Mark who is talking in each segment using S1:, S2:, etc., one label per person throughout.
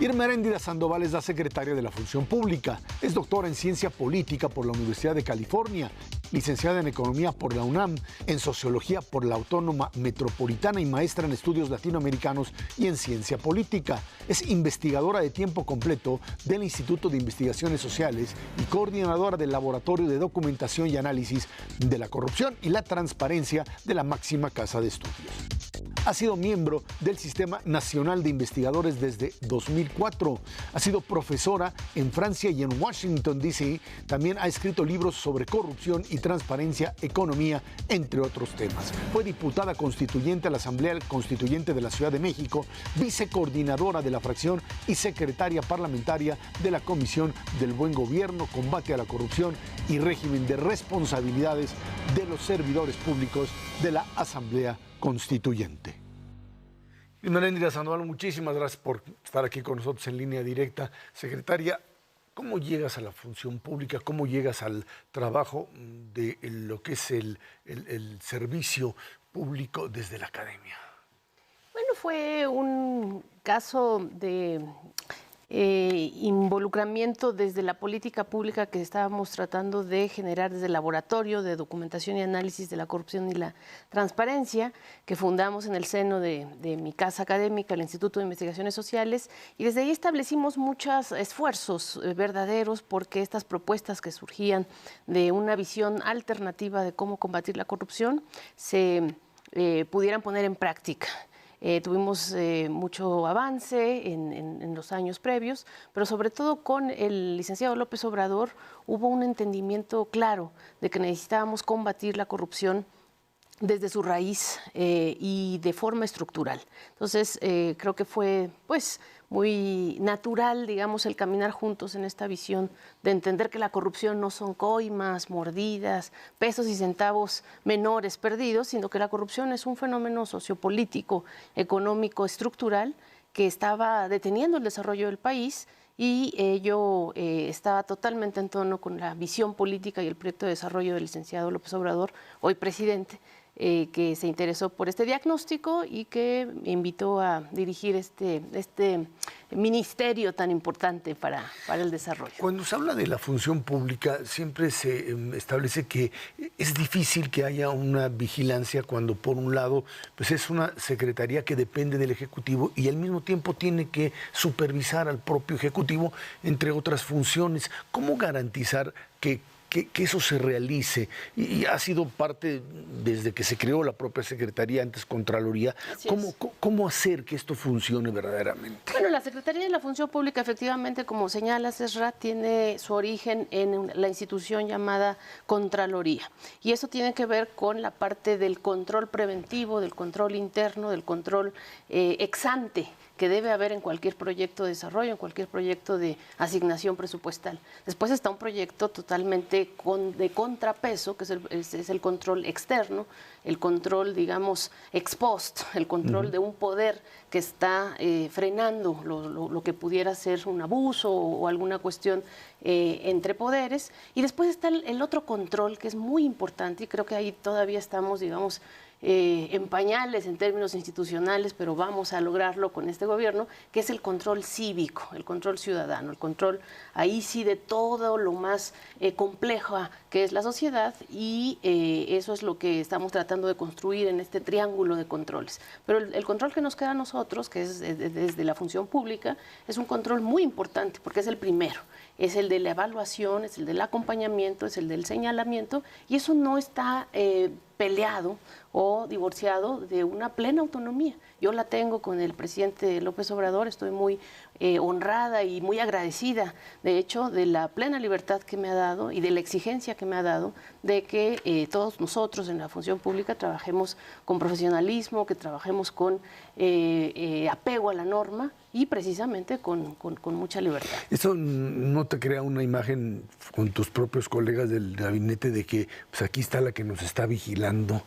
S1: Irma Heréndira Sandoval es la secretaria de la Función Pública. Es doctora en Ciencia Política por la Universidad de California, licenciada en Economía por la UNAM, en Sociología por la Autónoma Metropolitana y maestra en Estudios Latinoamericanos y en Ciencia Política. Es investigadora de tiempo completo del Instituto de Investigaciones Sociales y coordinadora del Laboratorio de Documentación y Análisis de la Corrupción y la Transparencia de la máxima casa de estudios. Ha sido miembro del Sistema Nacional de Investigadores desde 2004. Ha sido profesora en Francia y en Washington, D.C. También ha escrito libros sobre corrupción y transparencia, economía, entre otros temas. Fue diputada constituyente a la Asamblea Constituyente de la Ciudad de México, vicecoordinadora de la fracción y secretaria parlamentaria de la Comisión del Buen Gobierno, Combate a la Corrupción y Régimen de Responsabilidades de los Servidores Públicos de la Asamblea Constituyente. Irma Heréndira Sandoval, muchísimas gracias por estar aquí con nosotros en línea directa. Secretaria, ¿cómo llegas a la función pública? ¿Cómo llegas al trabajo de lo que es el servicio público desde la academia?
S2: Bueno, fue un caso de involucramiento desde la política pública que estábamos tratando de generar desde el Laboratorio de Documentación y Análisis de la Corrupción y la Transparencia, que fundamos en el seno de mi casa académica, el Instituto de Investigaciones Sociales, y desde ahí establecimos muchos esfuerzos verdaderos porque estas propuestas que surgían de una visión alternativa de cómo combatir la corrupción se pudieran poner en práctica. Tuvimos mucho avance en los años previos, pero sobre todo con el licenciado López Obrador hubo un entendimiento claro de que necesitábamos combatir la corrupción desde su raíz y de forma estructural. Entonces, creo que fue muy natural, digamos, el caminar juntos en esta visión de entender que la corrupción no son coimas, mordidas, pesos y centavos menores perdidos, sino que la corrupción es un fenómeno sociopolítico, económico, estructural, que estaba deteniendo el desarrollo del país y ello estaba totalmente en tono con la visión política y el proyecto de desarrollo del licenciado López Obrador, hoy presidente, que se interesó por este diagnóstico y que me invitó a dirigir este ministerio tan importante para el desarrollo.
S1: Cuando se habla de la función pública, siempre se establece que es difícil que haya una vigilancia cuando, por un lado, pues es una secretaría que depende del Ejecutivo y al mismo tiempo tiene que supervisar al propio Ejecutivo, entre otras funciones. ¿Cómo garantizar que eso se realice? Y ha sido parte desde que se creó la propia Secretaría, antes Contraloría. ¿Cómo hacer que esto funcione verdaderamente?
S2: Bueno, la Secretaría de la Función Pública, efectivamente, como señala Cesra, tiene su origen en la institución llamada Contraloría. Y eso tiene que ver con la parte del control preventivo, del control interno, del control ex ante, que debe haber en cualquier proyecto de desarrollo, en cualquier proyecto de asignación presupuestal. Después está un proyecto totalmente de contrapeso, que es el control externo, el control, digamos, ex post, el control de un poder que está frenando lo que pudiera ser un abuso o alguna cuestión entre poderes. Y después está el otro control que es muy importante y creo que ahí todavía estamos, digamos, en pañales en términos institucionales, pero vamos a lograrlo con este gobierno, que es el control cívico, el control ciudadano, el control ahí sí de todo lo más compleja que es la sociedad y eso es lo que estamos tratando de construir en este triángulo de controles. Pero el control que nos queda a nosotros, que es desde la función pública, es un control muy importante porque es el primero. Es el de la evaluación, es el del acompañamiento, es el del señalamiento y eso no está peleado o divorciado de una plena autonomía. Yo la tengo con el presidente López Obrador, estoy muy honrada y muy agradecida, de hecho, de la plena libertad que me ha dado y de la exigencia que me ha dado de que todos nosotros en la función pública trabajemos con profesionalismo, que trabajemos con apego a la norma y precisamente con mucha libertad.
S1: ¿Eso no te crea una imagen con tus propios colegas del gabinete de que pues aquí está la que nos está vigilando?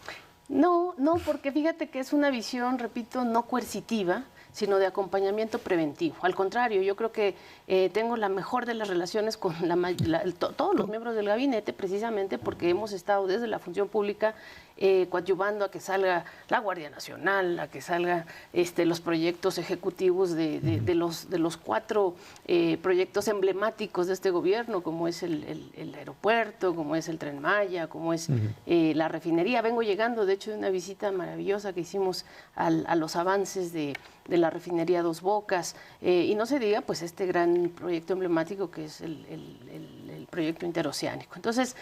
S2: No, porque fíjate que es una visión, repito, no coercitiva, sino de acompañamiento preventivo. Al contrario, yo creo que tengo la mejor de las relaciones con todos los miembros del gabinete, precisamente porque hemos estado desde la función pública coadyuvando a que salga la Guardia Nacional, a que salgan los proyectos ejecutivos de los 4 proyectos emblemáticos de este gobierno, como es el aeropuerto, como es el Tren Maya, como es la refinería. Vengo llegando, de hecho, de una visita maravillosa que hicimos a los avances de la refinería Dos Bocas, y no se diga pues este gran proyecto emblemático que es el proyecto interoceánico. Entonces,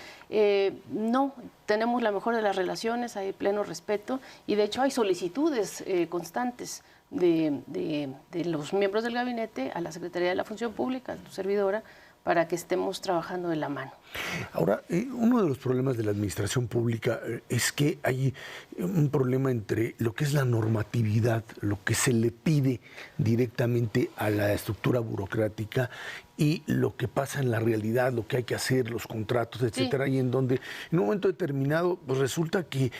S2: no, tenemos la mejor de las relaciones, hay pleno respeto, y de hecho hay solicitudes constantes de los miembros del gabinete a la Secretaría de la Función Pública, a tu servidora, para que estemos trabajando de la mano.
S1: Ahora, uno de los problemas de la administración pública es que hay un problema entre lo que es la normatividad, lo que se le pide directamente a la estructura burocrática y lo que pasa en la realidad, lo que hay que hacer, los contratos, etcétera, y en donde en un momento determinado pues resulta que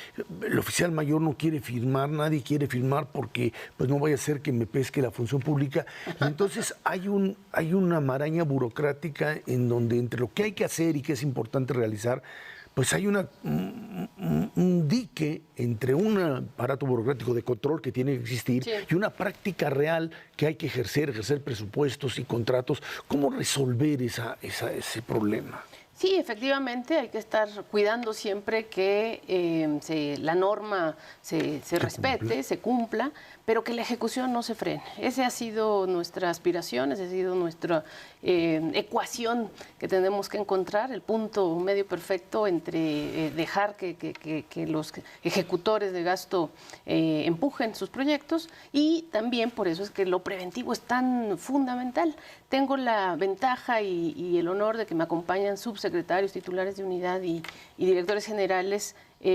S1: el oficial mayor no quiere firmar, nadie quiere firmar porque pues no vaya a ser que me pesque la función pública. Y entonces hay una maraña burocrática en donde entre lo que hay que hacer y que es importante realizar, pues hay un dique entre un aparato burocrático de control que tiene que existir y una práctica real que hay que ejercer presupuestos y contratos. ¿Cómo resolver ese problema?
S2: Sí, efectivamente, hay que estar cuidando siempre que la norma se respete, se cumpla, pero que la ejecución no se frene. Esa ha sido nuestra aspiración, esa ha sido nuestra ecuación que tenemos que encontrar, el punto medio perfecto entre dejar que los ejecutores de gasto empujen sus proyectos, y también por eso es que lo preventivo es tan fundamental. Tengo la ventaja y el honor de que me acompañan subsecretarios, titulares de unidad y directores generales,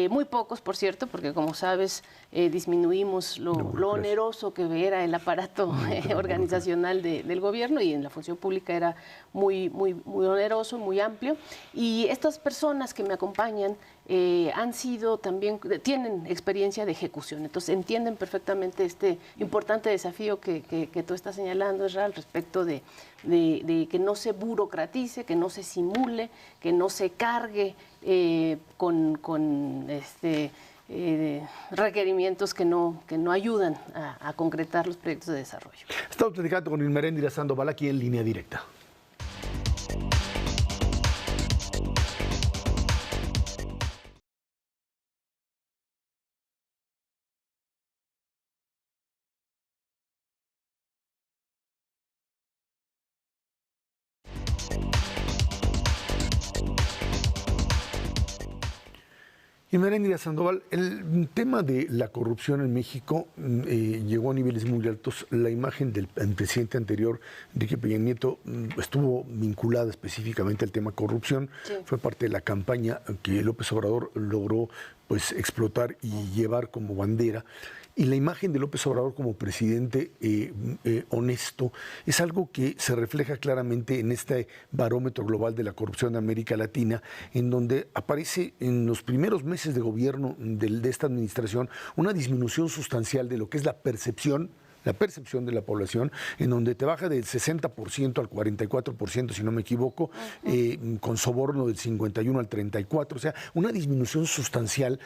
S2: muy pocos, por cierto, porque como sabes, disminuimos lo oneroso que era el aparato organizacional del gobierno, y en la función pública era muy oneroso, muy amplio. Y estas personas que me acompañan han sido también, tienen experiencia de ejecución, entonces entienden perfectamente este importante desafío que tú estás señalando, Israel, respecto de que no se burocratice, que no se simule, que no se cargue con requerimientos que no ayudan a concretar los proyectos de desarrollo.
S1: Estamos platicando con Ilmeréndira Sandoval aquí en Línea Directa. Ilmeréndira Sandoval, el tema de la corrupción en México llegó a niveles muy altos. La imagen del presidente anterior, Enrique Peña Nieto, estuvo vinculada específicamente al tema corrupción. Sí. Fue parte de la campaña que López Obrador logró pues explotar y llevar como bandera. Y la imagen de López Obrador como presidente honesto es algo que se refleja claramente en este barómetro global de la corrupción de América Latina, en donde aparece en los primeros meses de gobierno de esta administración una disminución sustancial de lo que es la percepción de la población, en donde te baja del 60% al 44%, si no me equivoco, con soborno del 51 al 34%, o sea, una disminución sustancial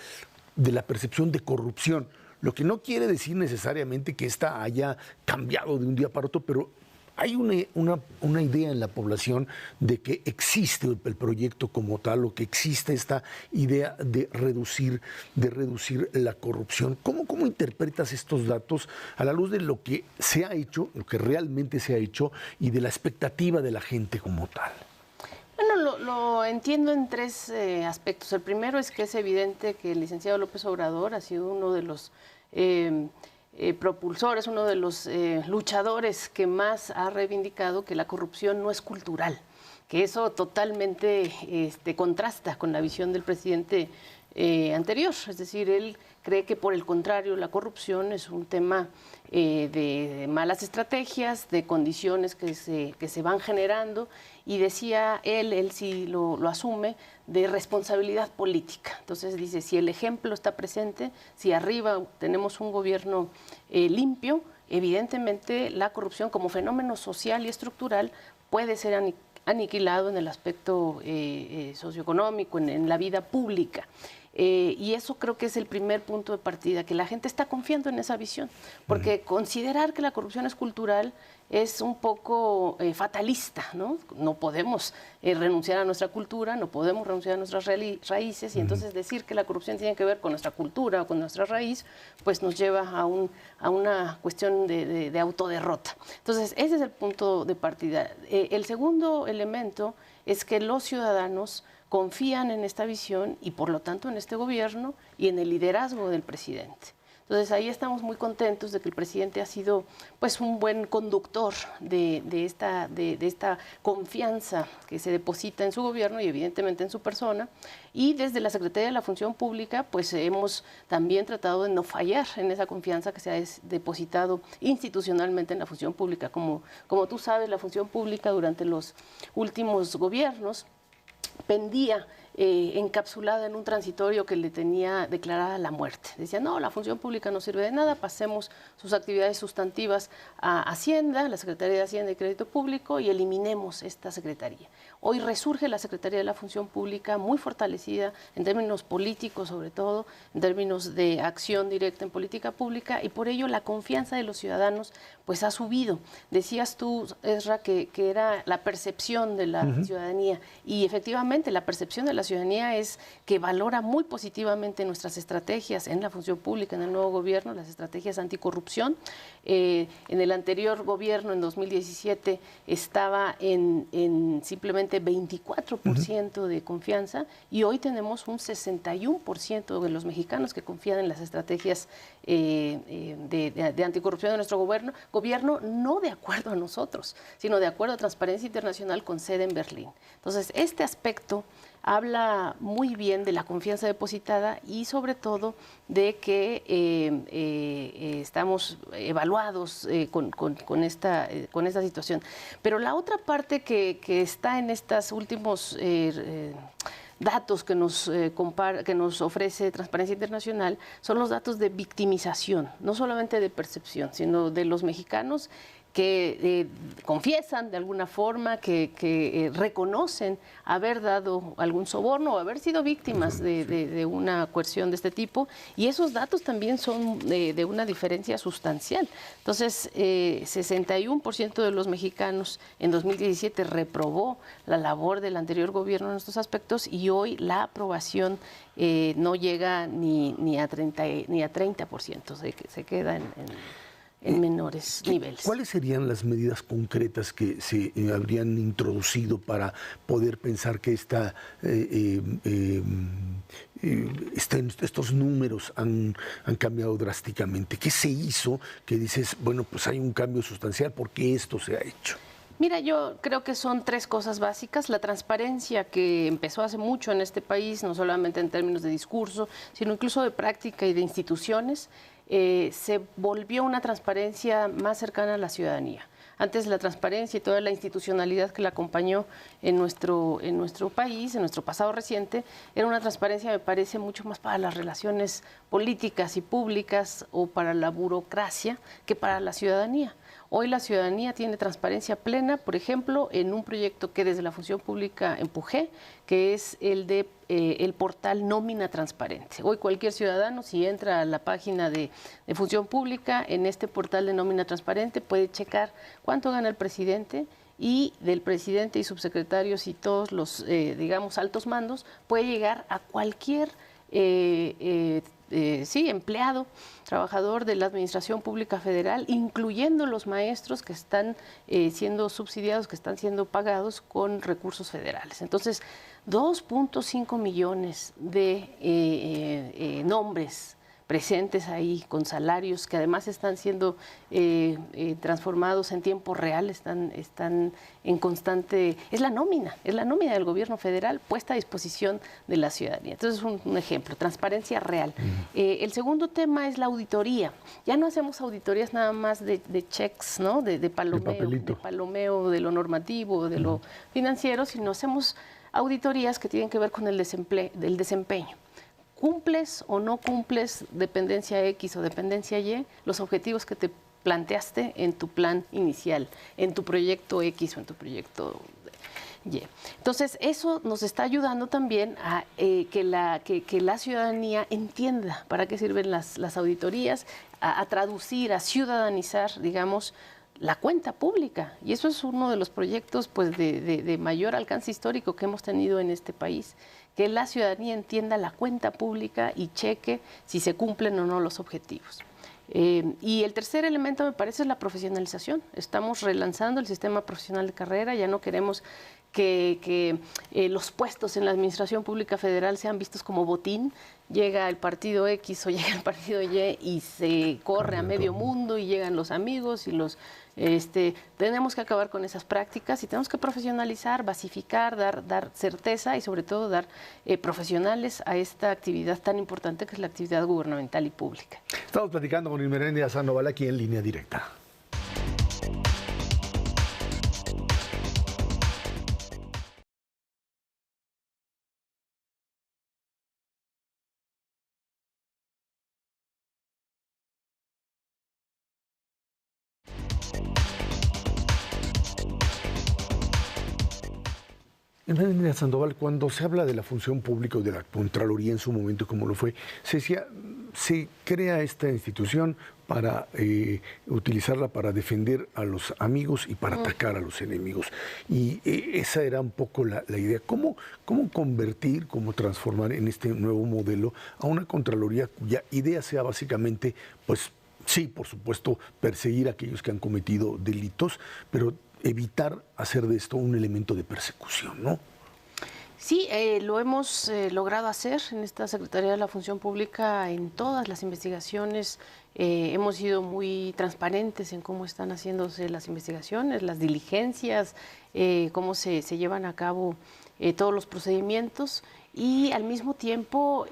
S1: de la percepción de corrupción. Lo que no quiere decir necesariamente que esta haya cambiado de un día para otro, pero hay una idea en la población de que existe el proyecto como tal, o que existe esta idea de reducir la corrupción. ¿Cómo interpretas estos datos a la luz de lo que se ha hecho, lo que realmente se ha hecho, y de la expectativa de la gente como tal?
S2: Bueno, lo entiendo en 3 aspectos. El primero es que es evidente que el licenciado López Obrador ha sido uno de los propulsores, uno de los luchadores que más ha reivindicado que la corrupción no es cultural, que eso totalmente contrasta con la visión del presidente anterior. Es decir, él cree que por el contrario la corrupción es un tema de malas estrategias, de condiciones que se van generando, y decía él sí lo asume, de responsabilidad política. Entonces dice, si el ejemplo está presente, si arriba tenemos un gobierno limpio, evidentemente la corrupción como fenómeno social y estructural puede ser aniquilado en el aspecto socioeconómico, en la vida pública. Y eso creo que es el primer punto de partida, que la gente está confiando en esa visión, porque considerar que la corrupción es cultural es un poco fatalista, ¿no? No podemos renunciar a nuestra cultura, no podemos renunciar a nuestras raíces, y entonces decir que la corrupción tiene que ver con nuestra cultura o con nuestra raíz, pues nos lleva a una cuestión de autoderrota. Entonces, ese es el punto de partida. El segundo elemento es que los ciudadanos confían en esta visión y por lo tanto en este gobierno y en el liderazgo del presidente. Entonces ahí estamos muy contentos de que el presidente ha sido pues un buen conductor de esta confianza que se deposita en su gobierno y evidentemente en su persona. Y desde la Secretaría de la Función Pública pues hemos también tratado de no fallar en esa confianza que se ha depositado institucionalmente en la función pública. Como tú sabes, la función pública durante los últimos gobiernos pendía encapsulada en un transitorio que le tenía declarada la muerte. Decía, no, la función pública no sirve de nada, pasemos sus actividades sustantivas a Hacienda, la Secretaría de Hacienda y Crédito Público, y eliminemos esta secretaría. Hoy resurge la Secretaría de la Función Pública muy fortalecida en términos políticos, sobre todo, en términos de acción directa en política pública, y por ello la confianza de los ciudadanos pues ha subido. Decías tú, Esra, que era la percepción de la ciudadanía, y efectivamente la percepción de la ciudadanía es que valora muy positivamente nuestras estrategias en la función pública, en el nuevo gobierno, las estrategias anticorrupción. En el anterior gobierno, en 2017, estaba en simplemente 24% de confianza, y hoy tenemos un 61% de los mexicanos que confían en las estrategias de anticorrupción de nuestro gobierno, no de acuerdo a nosotros, sino de acuerdo a Transparencia Internacional con sede en Berlín. Entonces, este aspecto habla muy bien de la confianza depositada y sobre todo de que estamos evaluados con esta situación. Pero la otra parte que está en estos últimos datos que nos ofrece Transparencia Internacional son los datos de victimización, no solamente de percepción, sino de los mexicanos que confiesan de alguna forma, que reconocen haber dado algún soborno o haber sido víctimas de una coerción de este tipo, y esos datos también son de una diferencia sustancial. Entonces, 61% de los mexicanos en 2017 reprobó la labor del anterior gobierno en estos aspectos, y hoy la aprobación no llega ni a 30%, se queda en menores niveles.
S1: ¿Cuáles serían las medidas concretas que se habrían introducido para poder pensar que estos números han cambiado drásticamente? ¿Qué se hizo que dices, bueno, pues hay un cambio sustancial, ¿por qué esto se ha hecho?
S2: Mira, yo creo que son tres cosas básicas. La transparencia, que empezó hace mucho en este país, no solamente en términos de discurso, sino incluso de práctica y de instituciones, se volvió una transparencia más cercana a la ciudadanía. Antes, la transparencia y toda la institucionalidad que la acompañó en nuestro país, en nuestro pasado reciente, era una transparencia, me parece, mucho más para las relaciones políticas y públicas o para la burocracia que para la ciudadanía. Hoy la ciudadanía tiene transparencia plena, por ejemplo, en un proyecto que desde la función pública empujé, que es el de el portal Nómina Transparente. Hoy cualquier ciudadano, si entra a la página de función pública, en este portal de Nómina Transparente puede checar cuánto gana el presidente, y del presidente y subsecretarios y todos los, digamos, altos mandos, puede llegar a cualquier empleado, trabajador de la Administración Pública Federal, incluyendo los maestros que están siendo subsidiados, que están siendo pagados con recursos federales. Entonces, 2.5 millones de nombres presentes ahí, con salarios que además están siendo transformados en tiempo real, están en constante, es la nómina del gobierno federal puesta a disposición de la ciudadanía. Entonces, un ejemplo, transparencia real. El segundo tema es la auditoría. Ya no hacemos auditorías nada más de checks, ¿no? de palomeo de lo normativo, de lo financiero, sino hacemos auditorías que tienen que ver con el desempeño. ¿Cumples o no cumples, dependencia X o dependencia Y, los objetivos que te planteaste en tu plan inicial, en tu proyecto X o en tu proyecto Y. Entonces, eso nos está ayudando también a que la ciudadanía entienda para qué sirven las auditorías, a traducir, a ciudadanizar, digamos, la cuenta pública. Y eso es uno de los proyectos pues, de mayor alcance histórico que hemos tenido en este país, que la ciudadanía entienda la cuenta pública y cheque si se cumplen o no los objetivos. Y el tercer elemento, me parece, es la profesionalización. Estamos relanzando el sistema profesional de carrera, ya no queremos que los puestos en la Administración Pública Federal sean vistos como botín. Llega el partido X o llega el partido Y y se corre a medio mundo y llegan los amigos y los... tenemos que acabar con esas prácticas y tenemos que profesionalizar, basificar, dar certeza y sobre todo dar profesionales a esta actividad tan importante que es la actividad gubernamental y pública.
S1: Estamos platicando con Ismeréndira Sandoval aquí en Línea Directa. Ismeréndira Sandoval, cuando se habla de la función pública o de la Contraloría en su momento, como lo fue, se decía, se crea esta institución para utilizarla para defender a los amigos y para atacar a los enemigos. Y esa era un poco la idea. ¿Cómo convertir, cómo transformar en este nuevo modelo a una Contraloría cuya idea sea básicamente, pues sí, por supuesto, perseguir a aquellos que han cometido delitos, pero evitar hacer de esto un elemento de persecución, ¿no?
S2: Sí, lo hemos logrado hacer en esta Secretaría de la Función Pública en todas las investigaciones. Hemos sido muy transparentes en cómo están haciéndose las investigaciones, las diligencias, cómo se llevan a cabo todos los procedimientos y al mismo tiempo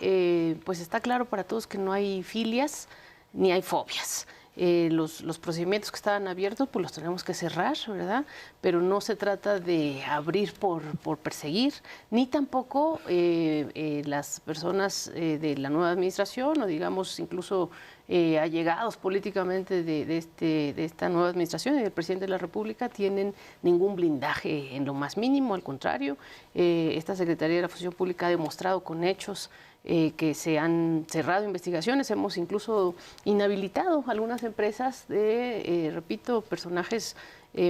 S2: pues está claro para todos que no hay filias ni hay fobias. Los procedimientos que estaban abiertos, pues los tenemos que cerrar, ¿verdad? Pero no se trata de abrir por perseguir, ni tampoco las personas de la nueva administración o digamos incluso allegados políticamente de esta nueva administración y del presidente de la República tienen ningún blindaje en lo más mínimo, al contrario, esta Secretaría de la Función Pública ha demostrado con hechos que se han cerrado investigaciones, hemos incluso inhabilitado algunas empresas de, repito, personajes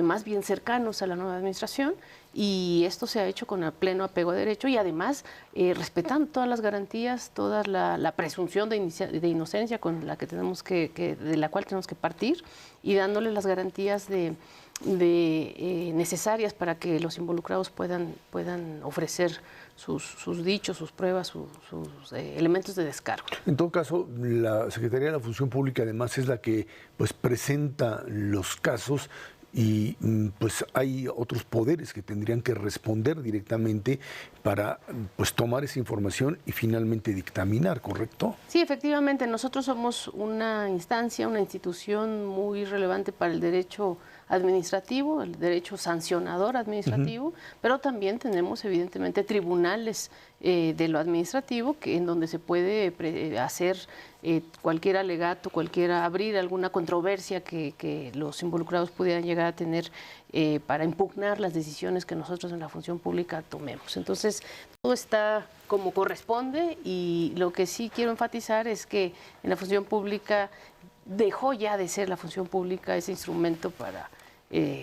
S2: más bien cercanos a la nueva administración y esto se ha hecho con el pleno apego a derecho y además respetando todas las garantías, toda la presunción de inocencia con la que tenemos de la cual tenemos que partir y dándole las garantías necesarias para que los involucrados puedan ofrecer sus dichos, sus pruebas, sus elementos de descargo.
S1: En todo caso, la Secretaría de la Función Pública además es la que pues presenta los casos y pues hay otros poderes que tendrían que responder directamente para pues tomar esa información y finalmente dictaminar, ¿correcto?
S2: Sí, efectivamente, nosotros somos una instancia, una institución muy relevante para el derecho administrativo, el derecho sancionador administrativo, pero también tenemos evidentemente tribunales de lo administrativo en donde se puede hacer cualquier alegato, abrir alguna controversia que los involucrados pudieran llegar a tener para impugnar las decisiones que nosotros en la función pública tomemos. Entonces, todo está como corresponde y lo que sí quiero enfatizar es que en la función pública dejó ya de ser la función pública ese instrumento para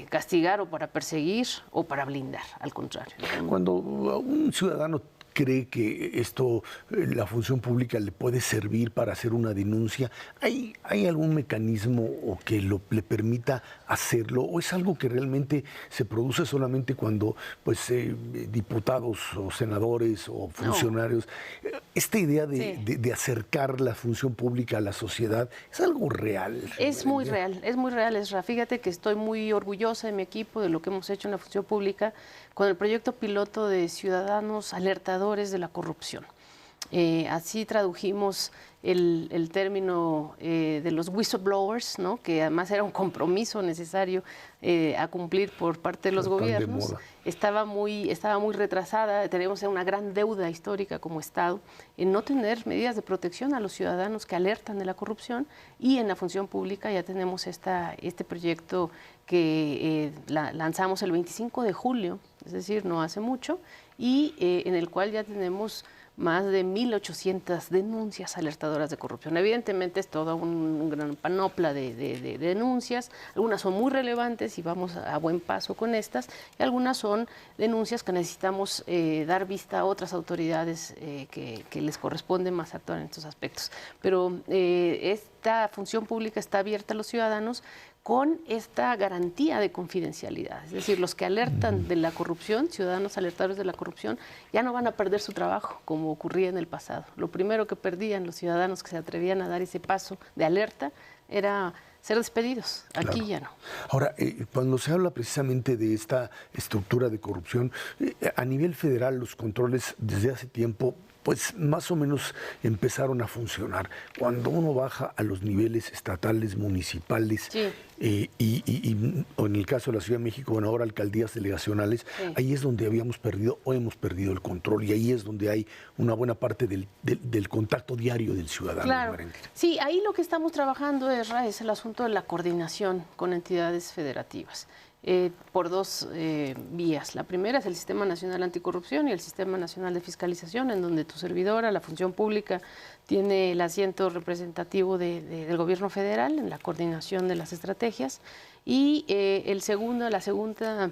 S2: castigar o para perseguir o para blindar, al contrario.
S1: Cuando un ciudadano cree que esto, la función pública le puede servir para hacer una denuncia, ¿hay algún mecanismo o que le permita hacerlo? ¿O es algo que realmente se produce solamente cuando pues, diputados o senadores o funcionarios... No. Esta idea de acercar la función pública a la sociedad, ¿es algo real?
S2: Es muy real, Esra. Fíjate que estoy muy orgullosa de mi equipo, de lo que hemos hecho en la función pública con el proyecto piloto de Ciudadanos Alertadores de la Corrupción. Así tradujimos el término de los whistleblowers, ¿no? Que además era un compromiso necesario a cumplir por parte de los gobiernos. Estaba muy retrasada, tenemos una gran deuda histórica como Estado en no tener medidas de protección a los ciudadanos que alertan de la corrupción, y en la función pública ya tenemos este proyecto que lanzamos el 25 de julio, es decir, no hace mucho, y en el cual ya tenemos más de 1.800 denuncias alertadoras de corrupción. Evidentemente es toda una gran panopla de denuncias, algunas son muy relevantes y vamos a buen paso con estas, y algunas son denuncias que necesitamos dar vista a otras autoridades que les corresponde más actuar en estos aspectos. Pero esta función pública está abierta a los ciudadanos con esta garantía de confidencialidad. Es decir, los que alertan de la corrupción, ciudadanos alertadores de la corrupción, ya no van a perder su trabajo, como ocurría en el pasado. Lo primero que perdían los ciudadanos que se atrevían a dar ese paso de alerta era ser despedidos. Aquí ya no.
S1: Ahora, cuando se habla precisamente de esta estructura de corrupción, a nivel federal los controles desde hace tiempo pues más o menos empezaron a funcionar. Cuando uno baja a los niveles estatales, municipales,
S2: sí.
S1: O en el caso de la Ciudad de México, bueno, ahora alcaldías delegacionales, sí, ahí es donde habíamos perdido o hemos perdido el control, y ahí es donde hay una buena parte del contacto diario del ciudadano.
S2: Claro. Sí, ahí lo que estamos trabajando, Esra, es el asunto de la coordinación con entidades federativas. Por dos vías. La primera es el Sistema Nacional Anticorrupción y el Sistema Nacional de Fiscalización, en donde tu servidora, la función pública, tiene el asiento representativo del gobierno federal en la coordinación de las estrategias. Y la segunda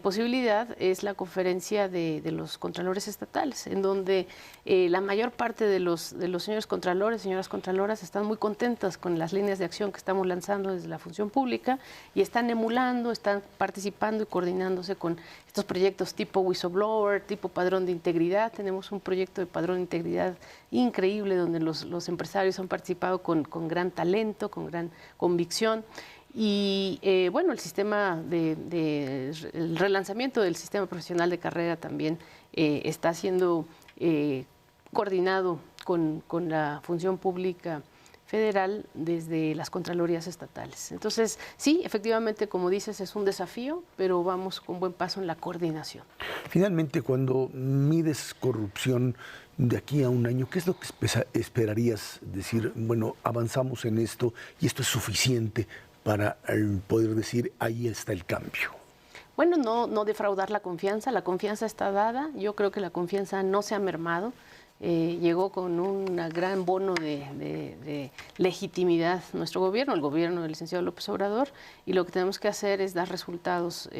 S2: posibilidad es la conferencia de los contralores estatales, en donde la mayor parte de los señores contralores, señoras contraloras, están muy contentas con las líneas de acción que estamos lanzando desde la función pública, y están emulando, están participando y coordinándose con estos proyectos tipo whistleblower, tipo padrón de integridad. Tenemos un proyecto de padrón de integridad increíble donde los empresarios han participado con gran talento, con gran convicción. Y bueno, el sistema el relanzamiento del sistema profesional de carrera también está siendo coordinado con la función pública federal desde las contralorías estatales. Entonces, sí, efectivamente, como dices, es un desafío, pero vamos con buen paso en la coordinación.
S1: Finalmente, cuando mides corrupción de aquí a un año, ¿qué es lo que esperarías decir? Bueno, avanzamos en esto y esto es suficiente para poder decir, ahí está el cambio.
S2: Bueno, no defraudar la confianza está dada. Yo creo que la confianza no se ha mermado. Llegó con un gran bono de legitimidad nuestro gobierno, el gobierno del licenciado López Obrador, y lo que tenemos que hacer es dar resultados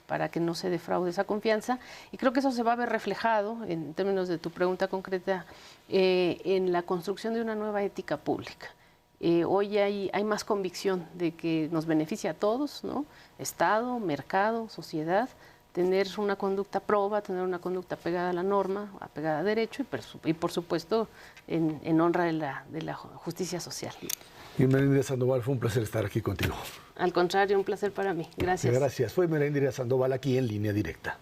S2: para que no se defraude esa confianza, y creo que eso se va a ver reflejado, en términos de tu pregunta concreta, en la construcción de una nueva ética pública. Hoy hay más convicción de que nos beneficia a todos, ¿no? Estado, mercado, sociedad, tener una conducta proba, tener una conducta pegada a la norma, apegada a derecho y por supuesto en honra de la justicia social.
S1: Merendira Sandoval, fue un placer estar aquí contigo.
S2: Al contrario, un placer para mí. Gracias.
S1: Gracias. Fue Merendira Sandoval aquí en Línea Directa.